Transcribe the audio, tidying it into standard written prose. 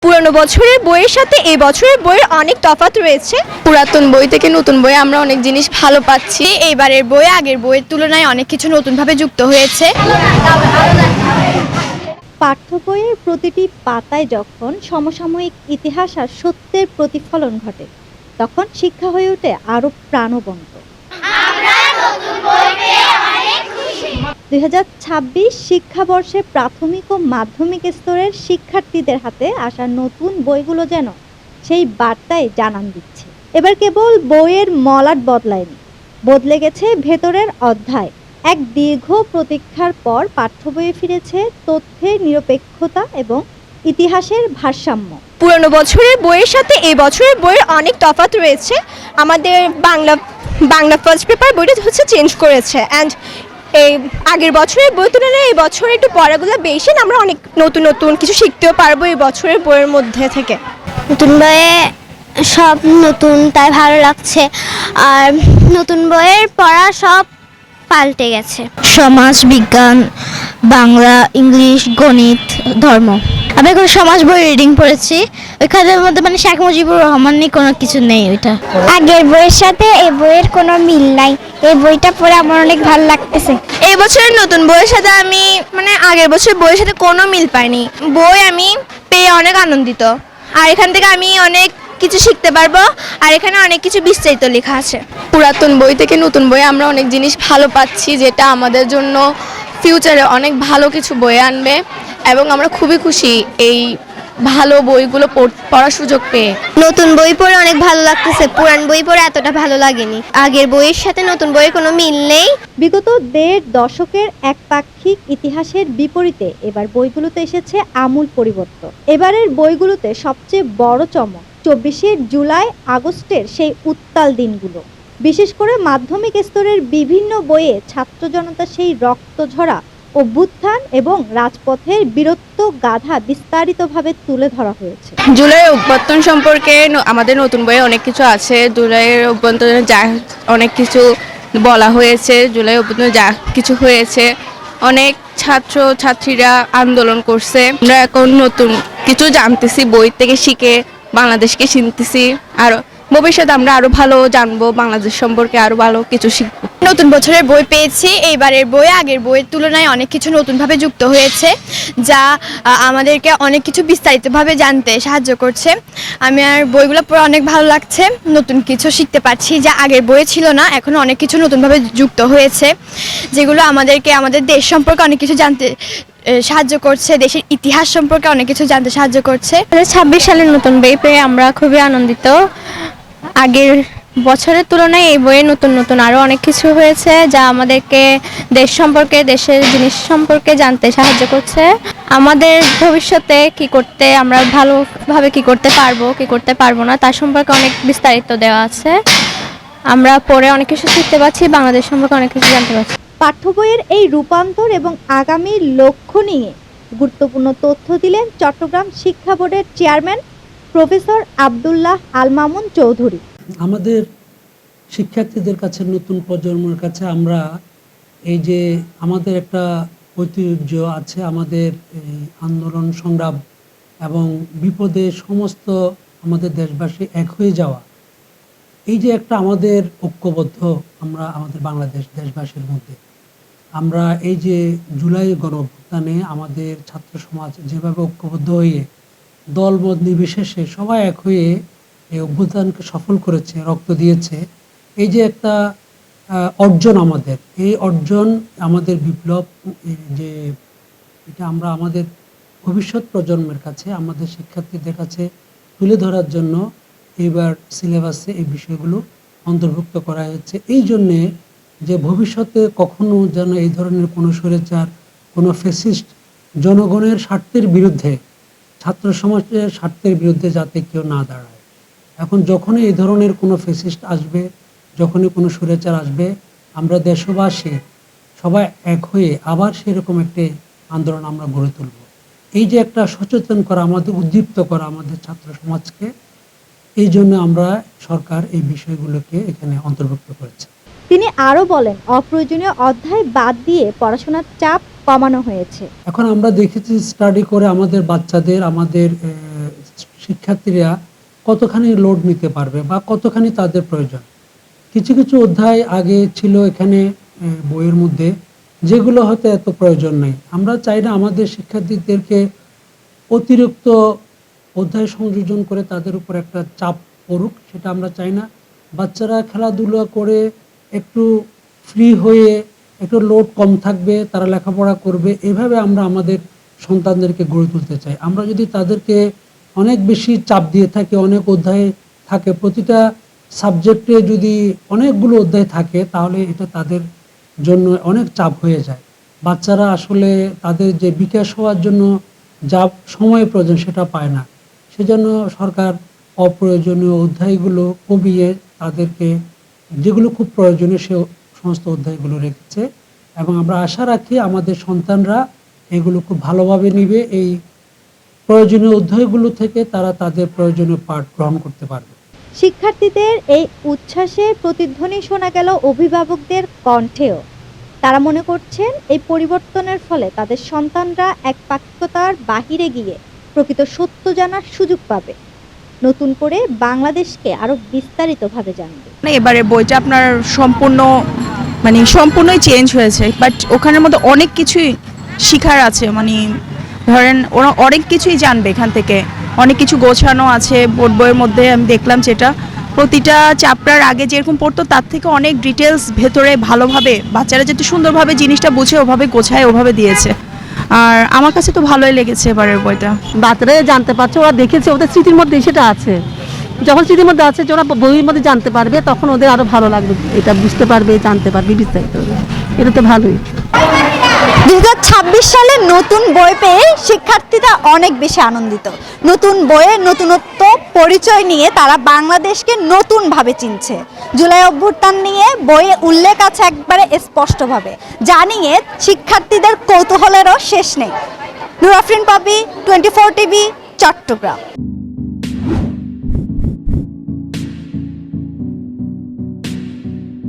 পুরানো বছরের বইয়ের সাথে এই বছরের বইয়ের অনেক তফাৎ রয়েছে। পুরাতন বই থেকে নতুন বই আমরা অনেক জিনিস ভালো পাচ্ছি। এইবারের বই আগের বইয়ের তুলনায় অনেক কিছু নতুনভাবে যুক্ত হয়েছে। পাঠ্য বইয়ের প্রতিটি পাতায় যখন সমসাময়িক ইতিহাস আর সত্যের প্রতিফলন ঘটে, তখন শিক্ষা হয়ে ওঠে আরো প্রাণবন্ত। 2026 শিক্ষাবর্ষে প্রাথমিক ও মাধ্যমিক স্তরের শিক্ষার্থীদের হাতে আসা নতুন বইগুলো যেন সেই বার্তায় জানান দিচ্ছে। এবার কেবল বইয়ের মলাট বদলায়নি, বদলে গেছে ভেতরের অধ্যায়। এক দীর্ঘ প্রতীক্ষার পর পাঠ্য বইয়ে ফিরেছে তথ্যের নিরপেক্ষতা এবং ইতিহাসের ভারসাম্য। পুরানো বছরের বইয়ের সাথে এই বছরের বইয়ের অনেক তফাৎ রয়েছে। আমাদের বাংলা ফার্স্ট পেপার বইটা চেঞ্জ করেছে, অ্যান্ড এই আগের বছরের বই তুলনায় এই বছর একটু পড়াগুলো বেশি, আমরা অনেক নতুন নতুন কিছু শিখতেও পারবো এই বছরের বইয়ের মধ্যে থেকে। নতুন বইয়ে সব নতুন, তাই ভালো লাগছে। আর নতুন বইয়ের পড়া সব পাল্টে গেছে। সমাজ বিজ্ঞান, বাংলা, ইংলিশ, গণিত, ধর্ম। আমি এখন সমাজ বই রিডিং পড়েছি। ওইখানের মধ্যে মানে শেখ মুজিবুর রহমান নিয়ে কোনো কিছু নেই। ওইটা আগের বইয়ের সাথে এই বইয়ের কোনো মিল নাই। এই বইটা পড়ে আমার অনেক ভালো লাগতেছে। এই বছরের নতুন বইয়ের সাথে আমি আগের বছরের বইয়ের সাথে কোনো মিল পাইনি। বই আমি পেয়ে অনেক আনন্দিত, আর এখান থেকে আমি অনেক কিছু শিখতে পারবো, আর এখানে অনেক কিছু বিস্তারিত লেখা আছে। পুরাতন বই থেকে নতুন বই আমরা অনেক জিনিস ভালো পাচ্ছি, যেটা আমাদের জন্য ফিউচারে অনেক ভালো কিছু বই আনবে, এবং আমরা খুবই খুশি এই ভালো বইগুলো পড়ার সুযোগ পেয়ে। নতুন বই পড়ে অনেক ভালো লাগতেছে। পুরান বই পড়ে এতটা ভালো লাগেনি। আগের বইয়ের সাথে নতুন বইয়ের কোনো মিল নেই। বিগত 1.5 দশকের একপাক্ষিক ইতিহাসের বিপরীতে এবার বইগুলোতে এসেছে আমূল পরিবর্তন। এবারের বইগুলোতে সবচেয়ে বড় চমক 24 জুলাই আগস্টের সেই উত্তাল দিনগুলো। বিশেষ করে মাধ্যমিক স্তরের বিভিন্ন বইয়ে ছাত্র জনতা সেই রক্তঝরা অভ্যুত্থান এবং রাজপথের বীরত্ব গাথা বিস্তারিতভাবে তুলে ধরা হয়েছে। জুলাইয়ের অভ্যুত্থান সম্পর্কে আমাদের নতুন বইয়ে অনেক কিছু আছে। জুলাইয়ের অভ্যুত্থানে যা অনেক কিছু বলা হয়েছে, জুলাইয়ের অভ্যুত্থানে যা কিছু হয়েছে, অনেক ছাত্র ছাত্রীরা আন্দোলন করছে। আমরা এখন নতুন কিছু জানতেছি, বই থেকে শিখে বাংলাদেশকে চিনতেছি, আর ভবিষ্যতে আমরা আরো ভালো জানবো, বাংলাদেশ সম্পর্কে আরো ভালো কিছু শিখবো। নতুন বছরের বই পেয়েছি। এইবারের বই আগের বইয়ের তুলনায় অনেক কিছু নতুনভাবে যুক্ত হয়েছে, যা আমাদেরকে অনেক কিছু বিস্তারিতভাবে জানতে সাহায্য করছে। আর বইগুলো পড়ে অনেক ভালো লাগছে। নতুন কিছু শিখতে পারছি যা আগের বইয়ে ছিল না। এখন অনেক কিছু নতুনভাবে যুক্ত হয়েছে, যেগুলো আমাদেরকে আমাদের দেশ সম্পর্কে অনেক কিছু জানতে সাহায্য করছে, দেশের ইতিহাস সম্পর্কে অনেক কিছু জানতে সাহায্য করছে। 2026 সালের নতুন বই পেয়ে আমরা খুবই আনন্দিত। আগের বছরের তুলনায় এই বইয়ে নতুন নতুন আরও অনেক কিছু হয়েছে, যা আমাদেরকে দেশ সম্পর্কে, দেশের জিনিস সম্পর্কে জানতে সাহায্য করছে। আমাদের ভবিষ্যতে কি করতে, আমরা ভালোভাবে কি করতে পারবো, কি করতে পারবো না, তার সম্পর্কে অনেক বিস্তারিত দেওয়া আছে। আমরা পড়ে অনেক কিছু শিখতে পারছি, বাংলাদেশ সম্পর্কে অনেক কিছু জানতে পারছি। পাঠ্য বইয়ের এই রূপান্তর এবং আগামী লক্ষ্য নিয়ে গুরুত্বপূর্ণ তথ্য দিলেন চট্টগ্রাম শিক্ষা বোর্ডের চেয়ারম্যান প্রফেসর আব্দুল্লাহ আল মামুন চৌধুরী। আমাদের শিক্ষার্থীদের কাছে, নতুন প্রজন্মের কাছে আমরা এই যে আমাদের একটা ঐতিহ্য আছে, আমাদের এই আন্দোলন সংগ্রাম এবং বিপদে সমস্ত আমাদের দেশবাসী এক হয়ে যাওয়া, এই যে একটা আমাদের ঐক্যবদ্ধ, আমরা আমাদের বাংলাদেশ দেশবাসীর মধ্যে আমরা এই যে জুলাই গণঅভ্যুত্থানে আমাদের ছাত্র সমাজ যেভাবে ঐক্যবদ্ধ হয়ে দলমত নির্বিশেষে সবাই এক হয়ে এই অভ্যুত্থানকে সফল করেছে, রক্ত দিয়েছে, এই যে একটা অর্জন, আমাদের এই অর্জন, আমাদের বিপ্লব, যে এটা আমরা আমাদের ভবিষ্যৎ প্রজন্মের কাছে, আমাদের শিক্ষার্থীদের কাছে তুলে ধরার জন্য এবার সিলেবাসে এই বিষয়গুলো অন্তর্ভুক্ত করা হয়েছে। এই জন্যে যে ভবিষ্যতে কখনো যেন এই ধরনের কোনো স্বৈরাচার, কোনো ফ্যাসিস্ট জনগণের স্বার্থের বিরুদ্ধে, ছাত্র সমাজের স্বার্থের বিরুদ্ধে যাতে কেউ না দাঁড়ায়। এখন যখনই এই ধরনের কোনো ফ্যাসিস্ট আসবে, যখনই কোনো স্বৈরাচার আসবে, আমরা দেশবাসী সবাই এক হয়ে আবার সেরকম একটি আন্দোলন আমরা গড়ে তুলব। এই যে একটা সচেতন করা, আমাদের উদ্দীপ্ত করা আমাদের ছাত্র সমাজকে, এই জন্য আমরা সরকার এই বিষয়গুলোকে এখানে অন্তর্ভুক্ত করেছে। তিনি আরও বলেন, অপ্রয়োজনীয় অধ্যায় বাদ দিয়ে পড়াশোনার চাপ কমানো হয়েছে। এখন আমরা দেখেছি, স্টাডি করে আমাদের বাচ্চাদের, আমাদের শিক্ষার্থীরা কতখানি লোড নিতে পারবে বা কতখানি তাদের প্রয়োজন। কিছু কিছু অধ্যায় আগে ছিল এখানে বইয়ের মধ্যে, যেগুলো হয়তো এত প্রয়োজন নেই। আমরা চাই না আমাদের শিক্ষার্থীদেরকে অতিরিক্ত অধ্যায় সংযোজন করে তাদের উপর একটা চাপ পড়ুক, সেটা আমরা চাই না। বাচ্চারা খেলাধুলা করে একটু ফ্রি হয়ে একটু লোড কম থাকবে, তারা লেখাপড়া করবে, এইভাবে আমরা আমাদের সন্তানদেরকে গড়ে তুলতে চাই। আমরা যদি তাদেরকে অনেক বেশি চাপ দিয়ে থাকি, অনেক অধ্যায় থাকে, প্রতিটা সাবজেক্টে যদি অনেকগুলো অধ্যায় থাকে, তাহলে এটা তাদের জন্য অনেক চাপ হয়ে যায়। বাচ্চারা আসলে তাদের যে বিকাশ হওয়ার জন্য যা সময় প্রয়োজন সেটা পায় না। সেজন্য সরকার অপ্রয়োজনীয় অধ্যায়গুলো কমিয়ে তাদেরকে যেগুলো খুব প্রয়োজনীয় সে সমস্ত অধ্যায়গুলো রেখেছে, এবং আমরা আশা রাখি আমাদের সন্তানরা এগুলো খুব ভালোভাবে নিবে। এই প্রয়োজনীয় অধ্যায়গুলো থেকে তারা তাদের প্রয়োজনীয় পাঠ গ্রহণ করতে পারবে। শিক্ষার্থীদের এই উচ্ছ্বাসের প্রতিধ্বনি শোনা গেল অভিভাবকদের কণ্ঠেও। তারা মনে করছেন এই পরিবর্তনের ফলে তাদের সন্তানরা একপাক্ষিকতার বাহিরে গিয়ে প্রকৃত সত্য জানার সুযোগ পাবে, নতুন করে বাংলাদেশকে আরো বিস্তারিতভাবে জানবে। এবারে বইটা আপনার সম্পূর্ণই চেঞ্জ হয়েছে, বাট ওখানের মধ্যে অনেক কিছুই শিখার আছে। ধরেন ওরা অনেক কিছুই জানবে এখান থেকে, অনেক কিছু গোছানো আছে বোর্ড বইয়ের মধ্যে। আমি দেখলাম যেটা প্রতিটা চ্যাপ্টার আগে যেরকম পড়তো তার থেকে অনেক ডিটেলস ভেতরে ভালোভাবে বাচ্চারা যাতে সুন্দরভাবে জিনিসটা বুঝে ওভাবে গোছায় ওভাবে দিয়েছে। আর আমার কাছে তো ভালোই লেগেছে এবারের বইটা। বাচ্চারা জানতে পারছে, ওরা দেখেছে, ওদের স্মৃতির মধ্যে সেটা আছে। যখন স্মৃতির মধ্যে আছে, ওরা বইয়ের মধ্যে জানতে পারবে, তখন ওদের আরো ভালো লাগবে, এটা বুঝতে পারবে, জানতে পারবে বিস্তারিত। এটা তো ভালোই। 2026 সালে নতুন বই পেয়ে শিক্ষার্থীরা অনেক বেশি আনন্দিত। নতুন বইয়ে নতুনত্ব পরিচয় নিয়ে তারা বাংলাদেশকে নতুনভাবে চিনছে। জুলাই অভ্যুত্থান নিয়ে বইয়ে উল্লেখ আছে একবারে স্পষ্টভাবে, যা নিয়ে শিক্ষার্থীদের কৌতূহলেরও শেষ নেই। নূর আফরিন পাপি, 24 টিভি, চট্টগ্রাম।